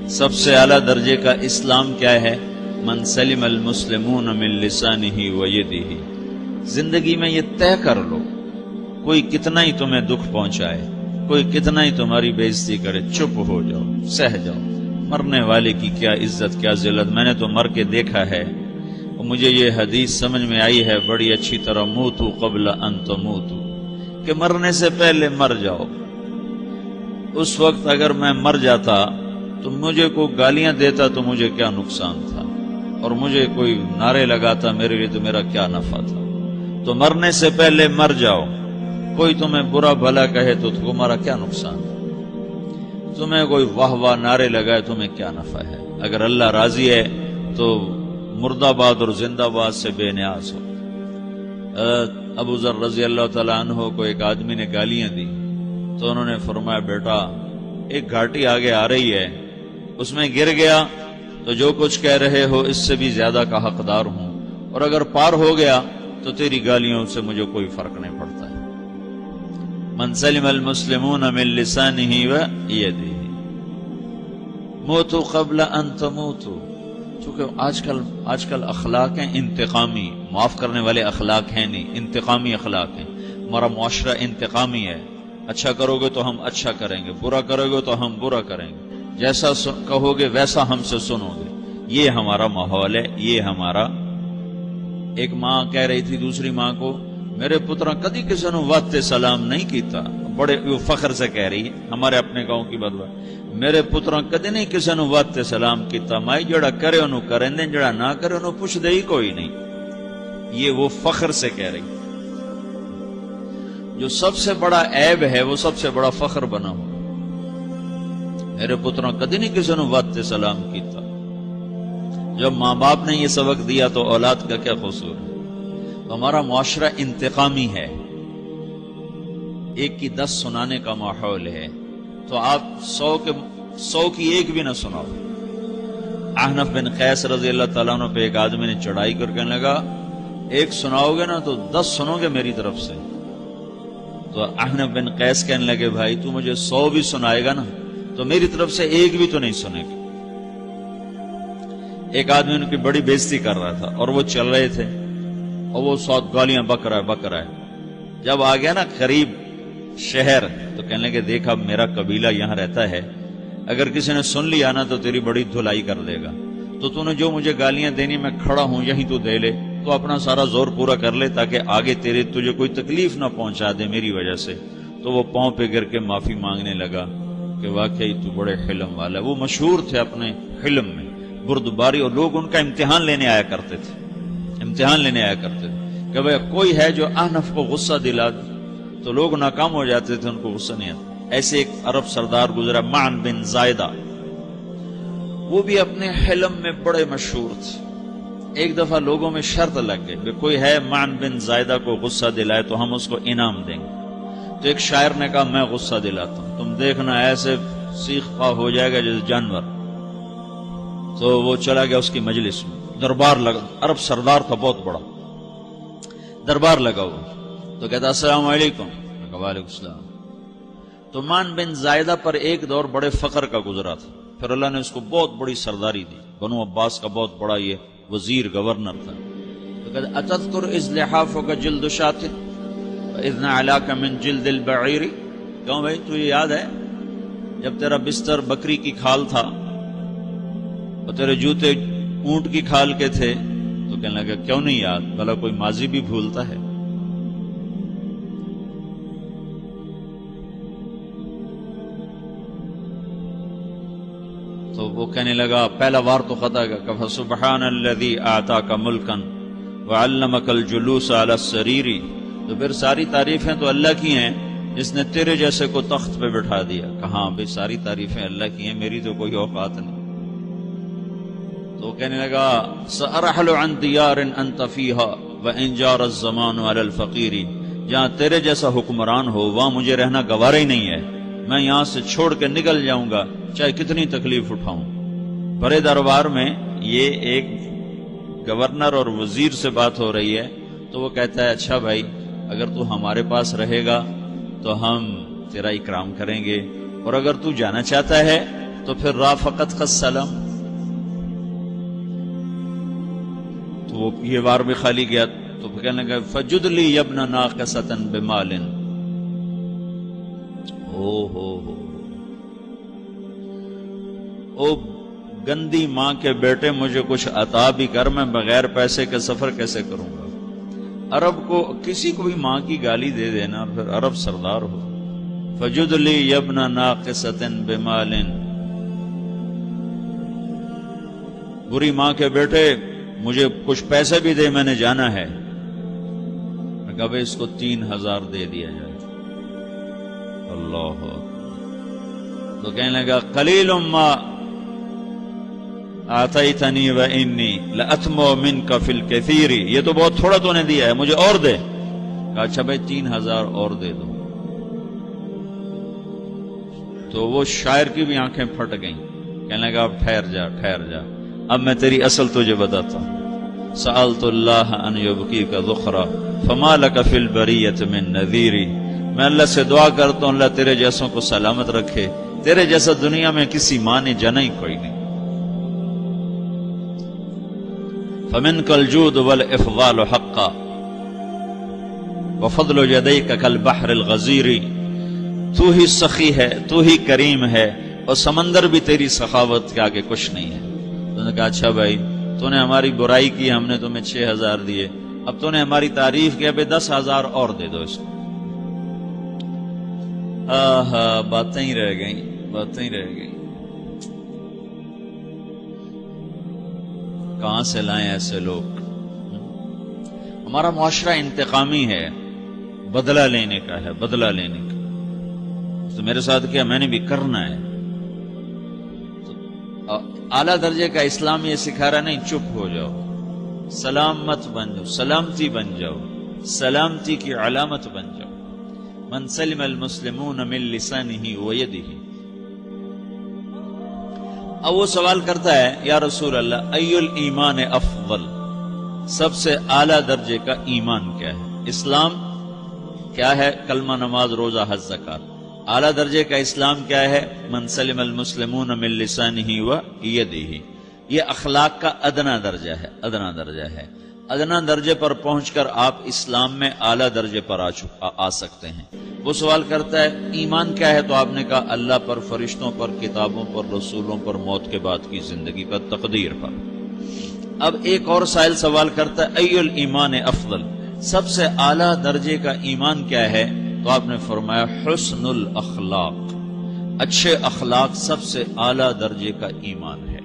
سب سے اعلیٰ درجے کا اسلام کیا ہے؟ من سلم المسلمون من لسانہ و یدہ۔ زندگی میں یہ طے کر لو، کوئی کتنا ہی تمہیں دکھ پہنچائے، کوئی کتنا ہی تمہاری بےعزتی کرے، چپ ہو جاؤ، سہ جاؤ۔ مرنے والے کی کیا عزت، کیا ذلت، میں نے تو مر کے دیکھا ہے، اور مجھے یہ حدیث سمجھ میں آئی ہے بڑی اچھی طرح، موتوا قبل ان تموتوا، کہ مرنے سے پہلے مر جاؤ۔ اس وقت اگر میں مر جاتا تو مجھے کوئی گالیاں دیتا تو مجھے کیا نقصان تھا، اور مجھے کوئی نعرے لگاتا میرے لیے تو میرا کیا نفع تھا۔ تو مرنے سے پہلے مر جاؤ۔ کوئی تمہیں برا بھلا کہے تو تمہارا کیا نقصان ہے، تمہیں کوئی واہ واہ نعرے لگائے تمہیں کیا نفع ہے۔ اگر اللہ راضی ہے تو مردہ باد اور زندہ باد سے بے نیاز ہو۔ ابو ذر رضی اللہ تعالیٰ عنہ کو ایک آدمی نے گالیاں دی تو انہوں نے فرمایا، بیٹا ایک گھاٹی آگے آ رہی ہے، اس میں گر گیا تو جو کچھ کہہ رہے ہو اس سے بھی زیادہ کا حقدار ہوں، اور اگر پار ہو گیا تو تیری گالیوں سے مجھے کوئی فرق نہیں پڑتا ہے۔ من سلم المسلمون من لسانہ و یدہ موتوا قبل ان تموتوا۔ چونکہ آج کل اخلاق ہیں انتقامی، معاف کرنے والے اخلاق ہیں نہیں، انتقامی اخلاق ہیں۔ ہمارا معاشرہ انتقامی ہے، اچھا کرو گے تو ہم اچھا کریں گے، برا کرو گے تو ہم برا کریں گے، جیسا کہو گے ویسا ہم سے سنو گے۔ یہ ہمارا ماحول ہے، یہ ہمارا۔ ایک ماں کہہ رہی تھی دوسری ماں کو، میرے پترا کدی کسی نے واسطے سلام نہیں کیتا، بڑے فخر سے کہہ رہی ہے، ہمارے اپنے گاؤں کی بات ہے، میرے پترا کدی نہیں کسی نے واسطے سلام کیتا، مائی جڑا کرے انہوں کریں دیں، جڑا نہ کرے انہوں پوچھ دے ہی کوئی نہیں۔ یہ وہ فخر سے کہہ رہی۔ جو سب سے بڑا عیب ہے وہ سب سے بڑا فخر بنا ہو۔ میرے پترا کدی نہیں کسی نے واسطے سلام کیتا۔ جب ماں باپ نے یہ سبق دیا تو اولاد کا کیا قصور ہے؟ ہمارا معاشرہ انتقامی ہے، ایک کی 10 سنانے کا ماحول ہے، تو آپ 100 کی ایک بھی نہ سناؤ۔ احنف بن قیس رضی اللہ تعالیٰ عنہ پہ ایک آدمی نے چڑھائی کر کہنے لگا، ایک سناؤ گے نا تو 10 سنو گے میری طرف سے۔ تو احنف بن قیس کہنے لگے، بھائی تو مجھے 100 بھی سنائے گا نا تو میری طرف سے ایک بھی تو نہیں سنے گا۔ ایک آدمی ان کی بڑی بےزتی کر رہا تھا اور وہ چل رہے تھے اور وہ 100 گالیاں بک رہا ہے۔ جب آ گیا نا قریب شہر تو کہنے لگے، دیکھا میرا قبیلہ یہاں رہتا ہے، اگر کسی نے سن لیا نا تو تیری بڑی دھلائی کر دے گا، تو نے جو مجھے گالیاں دینی میں کھڑا ہوں یہیں تو دے لے، تو اپنا سارا زور پورا کر لے تاکہ آگے تجھے کوئی تکلیف نہ پہنچا دے میری وجہ سے۔ تو وہ پاؤں پہ گر کے معافی مانگنے لگا کہ واقعی تو بڑے حلم والا ہے۔ وہ مشہور تھے اپنے حلم میں، بردباری، اور لوگ ان کا امتحان لینے آیا کرتے تھے کہ بھئی کوئی ہے جو احنف کو غصہ دلا دے، تو لوگ ناکام ہو جاتے تھے، ان کو غصہ نہیں آتا۔ ایسے ایک عرب سردار گزرا معن بن زائدہ، وہ بھی اپنے حلم میں بڑے مشہور تھے۔ ایک دفعہ لوگوں میں شرط لگ گئی کہ کوئی ہے معن بن زائدہ کو غصہ دلائے تو ہم اس کو انعام دیں گے۔ تو ایک شاعر نے کہا، میں غصہ دلاتا ہوں، تم دیکھنا ایسے سیخ پا ہو جائے گا جیسے جانور۔ تو وہ چلا گیا اس کی مجلس میں، دربار لگا، عرب سردار تھا بہت بڑا، دربار لگا ہوا، تو کہتا السلام علیکم، وعلیکم السلام۔ تو معن بن زائدہ پر ایک دور بڑے فقر کا گزرا تھا، پھر اللہ نے اس کو بہت بڑی سرداری دی، بنو عباس کا بہت بڑا یہ وزیر گورنر تھا۔ تو کہتا اتذکر اذ لحافک جلد شاۃ واذ نعلاک من جلد البعیر، کیوں بھائی تجھے یاد ہے جب تیرا بستر بکری کی کھال تھا اور تیرے جوتے اونٹ کی کھال کے تھے؟ تو کہنے لگا کیوں نہیں یاد، بھلا کوئی ماضی بھی بھولتا ہے؟ تو وہ کہنے لگا پہلا وار تو خطا کا، فسبحان الذی اعطاک ملکا وعلمک الجلوس علی السریر۔ تو پھر ساری تعریفیں تو اللہ کی ہیں جس نے تیرے جیسے کو تخت پہ بٹھا دیا۔ کہاں بھئی ساری تعریفیں اللہ کی ہیں، میری تو کوئی اوقات نہیں۔ تو کہنے لگا سأرحل عن دیار انت فیہا وان جار الزمان علی الفقیر، جہاں تیرے جیسا حکمران ہو وہاں مجھے رہنا گوارا ہی نہیں ہے، میں یہاں سے چھوڑ کے نکل جاؤں گا چاہے کتنی تکلیف اٹھاؤں۔ بڑے دربار میں یہ ایک گورنر اور وزیر سے بات ہو رہی ہے، تو وہ کہتا ہے اچھا بھائی اگر تو ہمارے پاس رہے گا تو ہم تیرا اکرام کریں گے، اور اگر تو جانا چاہتا ہے تو پھر رافقت کا سلام، تو وہ یہ بار بھی خالی گیا تو کہنے لگا فجد لی ابن ناقصۃ بمال، او گندی ماں کے بیٹے مجھے کچھ عطا بھی کر، میں بغیر پیسے کے سفر کیسے کروں گا؟ عرب کو کسی کو بھی ماں کی گالی دے دینا اور پھر عرب سردار ہو. فجد لی ابن ناقصۃ بمال، بری ماں کے بیٹے مجھے کچھ پیسے بھی دے، میں نے جانا ہے. میں کہا بھائی اس کو 3000 دے دیا جائے. اللہ، تو کہنے لگا قلیل ما آتیتنی و انی لأطمع منک فی الکثیر، یہ تو بہت تھوڑا تو نے دیا ہے، مجھے اور دے. کہا اچھا بھائی 3000 اور دے دو. تو وہ شاعر کی بھی آنکھیں پھٹ گئیں. کہنے لگا اب ٹھہر جا ٹھہر جا، اب میں تیری اصل تجھے بتاتا ہوں. سألت اللہ ان یبکیک ذخرا فما لک فی البریۃ من نذیر، میں اللہ سے دعا کرتا ہوں اللہ تیرے جیسوں کو سلامت رکھے، تیرے جیسا دنیا میں کسی ماں نے جنا ہی کوئی نہیں. فمنک الجود والافضال حقا وفضل یدیک کالبحر الغزیر، تو ہی سخی ہے، تو ہی کریم ہے، اور سمندر بھی تیری سخاوت کے آگے کچھ نہیں ہے. تو نے کہا اچھا بھائی تو نے ہماری برائی کی، ہم نے تمہیں 6000 دیے، اب تو نے ہماری تعریف کی، اب 10,000 اور دے دو اس کو. باتیں ہی رہ گئیں، باتیں ہی رہ گئیں. کہاں سے لائیں ایسے لوگ؟ ہمارا معاشرہ انتقامی ہے، بدلہ لینے کا ہے، بدلہ لینے کا. تو میرے ساتھ کیا میں نے بھی کرنا ہے. تو اعلیٰ درجے کا اسلام یہ سکھا رہا نہیں چپ ہو جاؤ، سلامت بن جاؤ، سلامتی بن جاؤ، سلامتی کی علامت بن جاؤ. من سلم المسلمون من لسانہ ویدہ. اب وہ سوال کرتا ہے یا رسول اللہ ای الایمان افضل، سب سے اعلیٰ درجے کا ایمان کیا ہے؟ اسلام کیا ہے؟ کلمہ، نماز، روزہ، حج، زکات. اعلیٰ درجے کا اسلام کیا ہے؟ من سلم المسلمون من لسانہ ویدہ. یہ اخلاق کا ادنا درجہ ہے، ادنا درجہ ہے. ادنا درجے پر پہنچ کر آپ اسلام میں اعلیٰ درجے پر آ سکتے ہیں. وہ سوال کرتا ہے ایمان کیا ہے؟ تو آپ نے کہا اللہ پر، فرشتوں پر، کتابوں پر، رسولوں پر، موت کے بعد کی زندگی پر، تقدیر پر. اب ایک اور سائل سوال کرتا ہے ای الایمان افضل، سب سے اعلیٰ درجے کا ایمان کیا ہے؟ تو آپ نے فرمایا حسن الاخلاق، اچھے اخلاق سب سے اعلیٰ درجے کا ایمان ہے.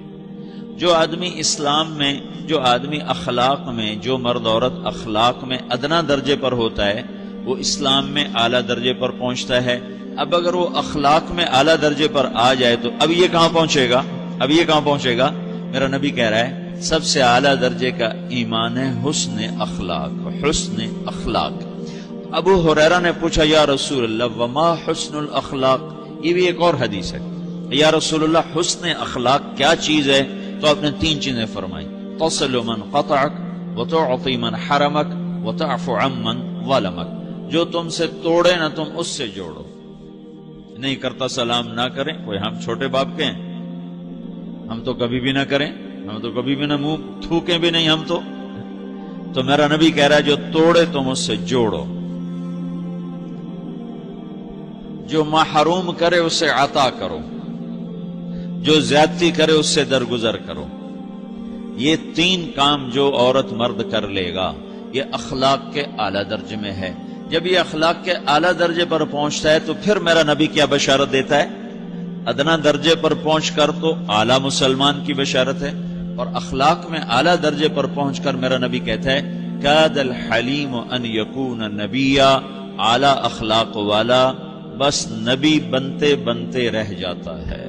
جو آدمی اسلام میں، جو آدمی اخلاق میں، جو مرد عورت اخلاق میں ادنا درجے پر ہوتا ہے وہ اسلام میں اعلیٰ درجے پر پہنچتا ہے. اب اگر وہ اخلاق میں اعلیٰ درجے پر آ جائے تو اب یہ کہاں پہنچے گا؟ اب یہ کہاں پہنچے گا؟ میرا نبی کہہ رہا ہے سب سے اعلیٰ درجے کا ایمان ہے حسن اخلاق، حسن اخلاق. ابو ہریرہ نے پوچھا یا رسول اللہ وما حسن الاخلاق، یہ بھی ایک اور حدیث ہے. یا رسول اللہ حسن اخلاق کیا چیز ہے؟ تو آپ نے 3 چیزیں فرمائی، تصل من قطعک وتعطی من حرمک وتعفو عمن ظلمک. جو تم سے توڑے نہ تم اس سے جوڑو. نہیں کرتا سلام نہ کریں، کوئی ہم چھوٹے باپ کے ہیں؟ ہم تو کبھی بھی نہ کریں، ہم تو کبھی بھی نہ منہ تھوکیں بھی نہیں ہم تو میرا نبی کہہ رہا ہے جو توڑے تم اس سے جوڑو، جو محروم کرے اسے عطا کرو، جو زیادتی کرے اس سے درگزر کرو. یہ 3 کام جو عورت مرد کر لے گا یہ اخلاق کے اعلیٰ درجے میں ہے. جب یہ اخلاق کے اعلیٰ درجے پر پہنچتا ہے تو پھر میرا نبی کیا بشارت دیتا ہے؟ ادنا درجے پر پہنچ کر تو اعلیٰ مسلمان کی بشارت ہے، اور اخلاق میں اعلیٰ درجے پر پہنچ کر میرا نبی کہتا ہے کاد الحلیم ان یکون نبیا، اعلیٰ اخلاق والا بس نبی بنتے بنتے رہ جاتا ہے.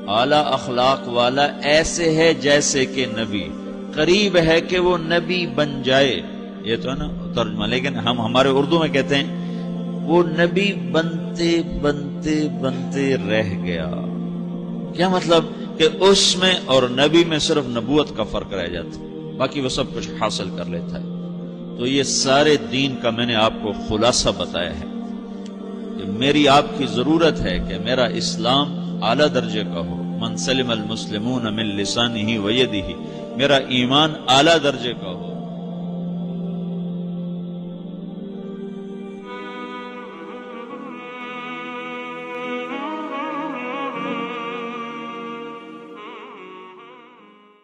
اعلیٰ اخلاق والا ایسے ہے جیسے کہ نبی، قریب ہے کہ وہ نبی بن جائے. یہ تو ہے نا ترجمہ، لیکن ہم ہمارے اردو میں کہتے ہیں وہ نبی بنتے بنتے بنتے رہ گیا. کیا مطلب؟ کہ اس میں اور نبی میں صرف نبوت کا فرق رہ جاتا، باقی وہ سب کچھ حاصل کر لیتا ہے. تو یہ سارے دین کا میں نے آپ کو خلاصہ بتایا ہے کہ میری آپ کی ضرورت ہے کہ میرا اسلام اعلیٰ درجے کا ہو، من سلم المسلمون من لسانہ و یدہ، میرا ایمان اعلیٰ درجے کا ہو،